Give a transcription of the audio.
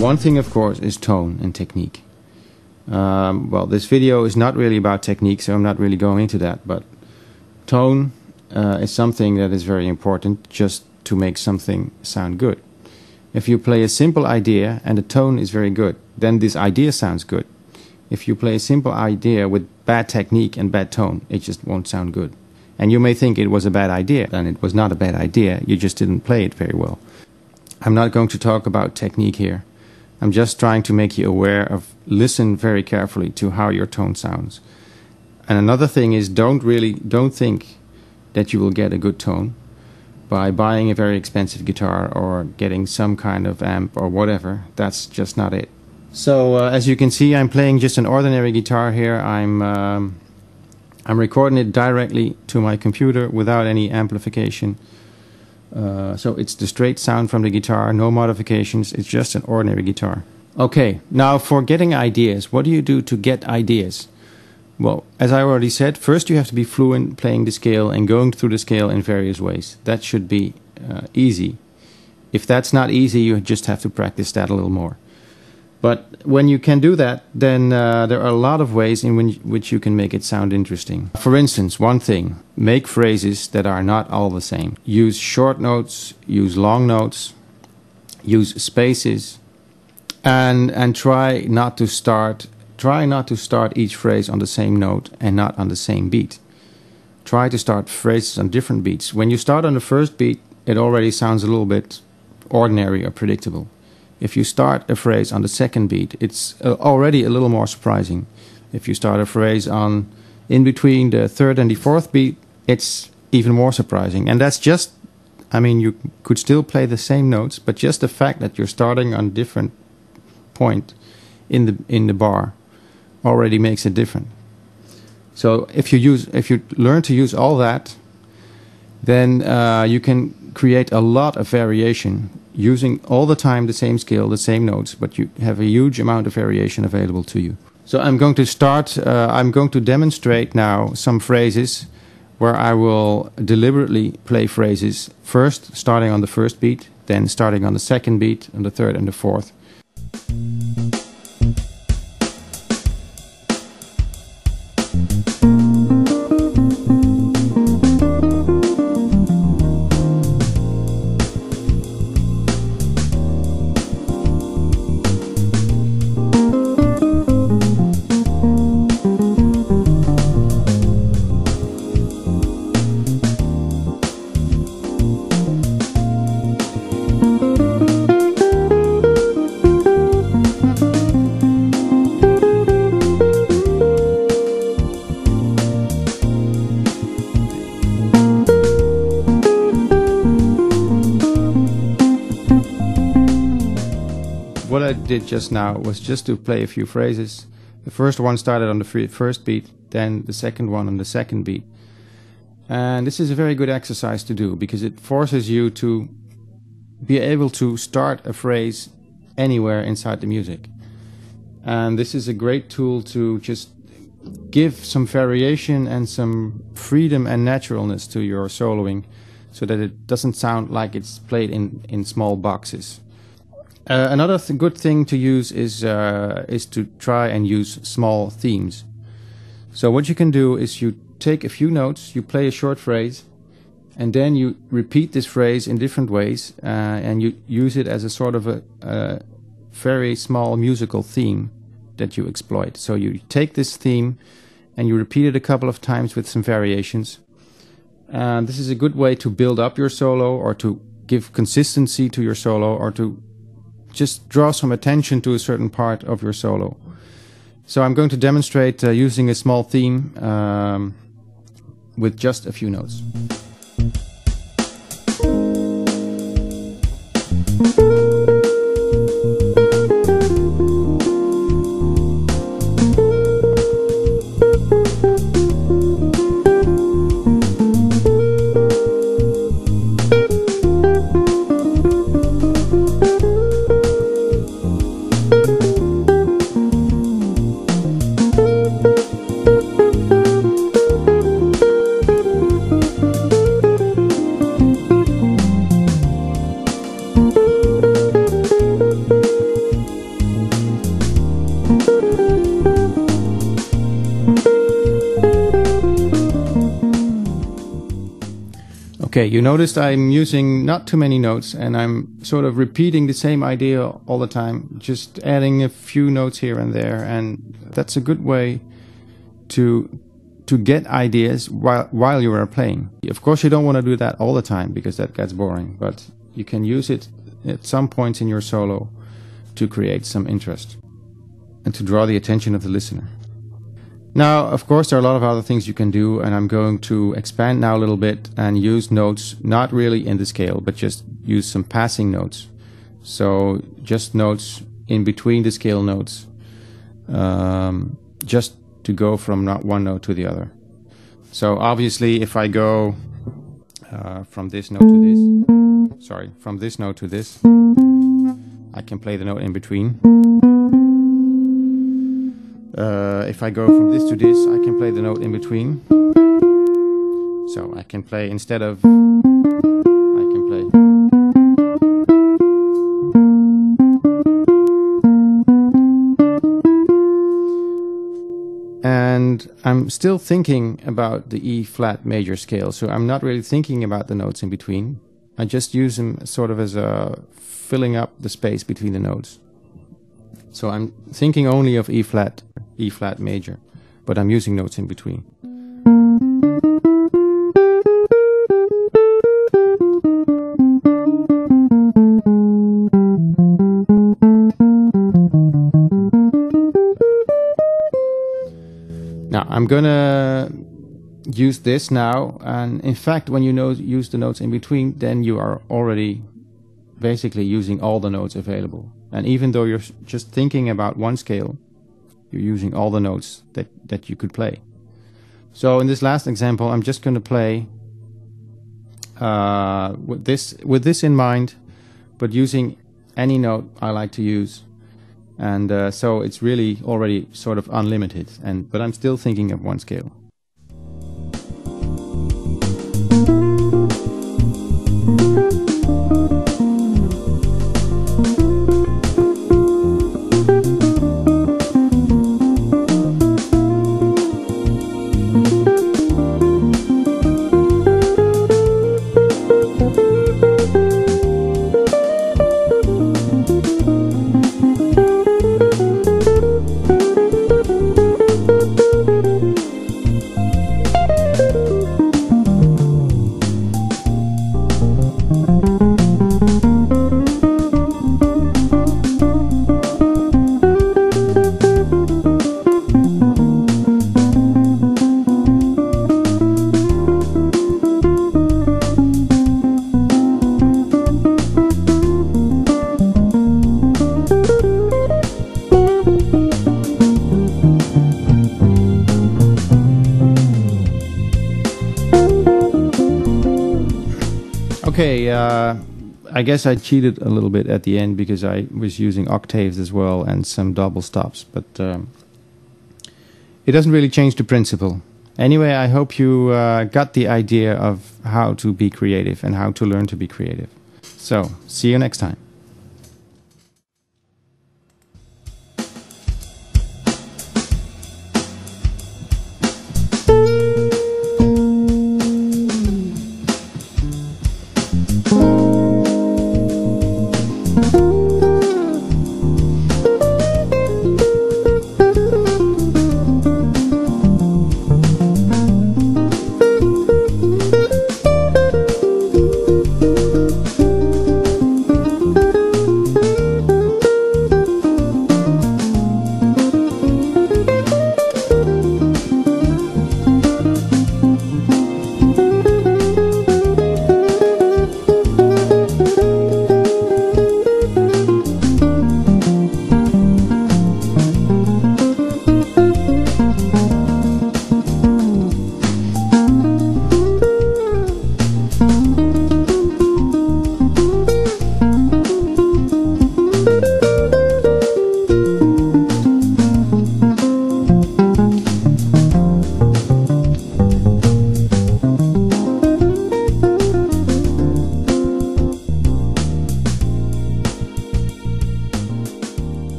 one thing, of course, is tone and technique. Well, this video is not really about technique, so I'm not really going into that, but tone is something that is very important just to make something sound good. If you play a simple idea and the tone is very good, then this idea sounds good. If you play a simple idea with bad technique and bad tone, it just won't sound good. And you may think it was a bad idea, and it was not a bad idea, you just didn't play it very well. I'm not going to talk about technique here. I'm just trying to make you aware of, listen very carefully to how your tone sounds. And another thing is, don't think that you will get a good tone by buying a very expensive guitar or getting some kind of amp or whatever. That's just not it. So as you can see, I'm playing just an ordinary guitar here. I'm recording it directly to my computer without any amplification. So it's the straight sound from the guitar, no modifications, it's just an ordinary guitar. Okay, now for getting ideas, what do you do to get ideas? Well, as I already said, first you have to be fluent playing the scale and going through the scale in various ways. That should be easy. If that's not easy, you just have to practice that a little more. But when you can do that, then there are a lot of ways in which you can make it sound interesting. For instance, one thing, make phrases that are not all the same. Use short notes, use long notes, use spaces, and try not to start each phrase on the same note and not on the same beat. Try to start phrases on different beats. When you start on the first beat, it already sounds a little bit ordinary or predictable. If you start a phrase on the second beat, it's already a little more surprising. If you start a phrase in between the third and the fourth beat, it's even more surprising. And that's just, I mean, you could still play the same notes, but just the fact that you're starting on a different point in the bar already makes it different. So if you learn to use all that, then you can create a lot of variation using all the time the same scale, the same notes, but you have a huge amount of variation available to you. So I'm going to demonstrate now some phrases where I will deliberately play phrases first starting on the first beat, then starting on the second beat, and the third and the fourth. What I did just now was just to play a few phrases. The first one started on the first beat, then the second one on the second beat. And this is a very good exercise to do because it forces you to be able to start a phrase anywhere inside the music. And this is a great tool to just give some variation and some freedom and naturalness to your soloing so that it doesn't sound like it's played in small boxes. Another good thing to use is to try and use small themes. So what you can do is you take a few notes, you play a short phrase, and then you repeat this phrase in different ways, and you use it as a sort of a very small musical theme that you exploit. So you take this theme and you repeat it a couple of times with some variations. This is a good way to build up your solo, or to give consistency to your solo, or to just draw some attention to a certain part of your solo. So I'm going to demonstrate using a small theme with just a few notes. Okay, you noticed I'm using not too many notes, and I'm sort of repeating the same idea all the time, just adding a few notes here and there, and that's a good way to get ideas while you are playing. Of course, you don't want to do that all the time because that gets boring, but you can use it at some points in your solo to create some interest and to draw the attention of the listener. Now, of course, there are a lot of other things you can do, and I'm going to expand now a little bit and use notes not really in the scale, but just use some passing notes. So just notes in between the scale notes, just to go from not one note to the other. So obviously, if I go from this note to this, from this note to this, I can play the note in between. If I go from this to this, I can play the note in between. So I can play, instead of, I can play. And I'm still thinking about the E flat major scale, so I'm not really thinking about the notes in between. I just use them sort of as a filling up the space between the notes. So I'm thinking only of E flat major, but I'm using notes in between. Now I'm gonna use this now, and in fact when you use the notes in between, then you are already basically using all the notes available. And even though you're just thinking about one scale, you're using all the notes that you could play. So in this last example, I'm just going to play with this in mind, but using any note I like to use. And so it's really already sort of unlimited, but I'm still thinking of one scale. Okay, I guess I cheated a little bit at the end because I was using octaves as well and some double stops, but it doesn't really change the principle. Anyway, I hope you got the idea of how to be creative and how to learn to be creative. So, see you next time.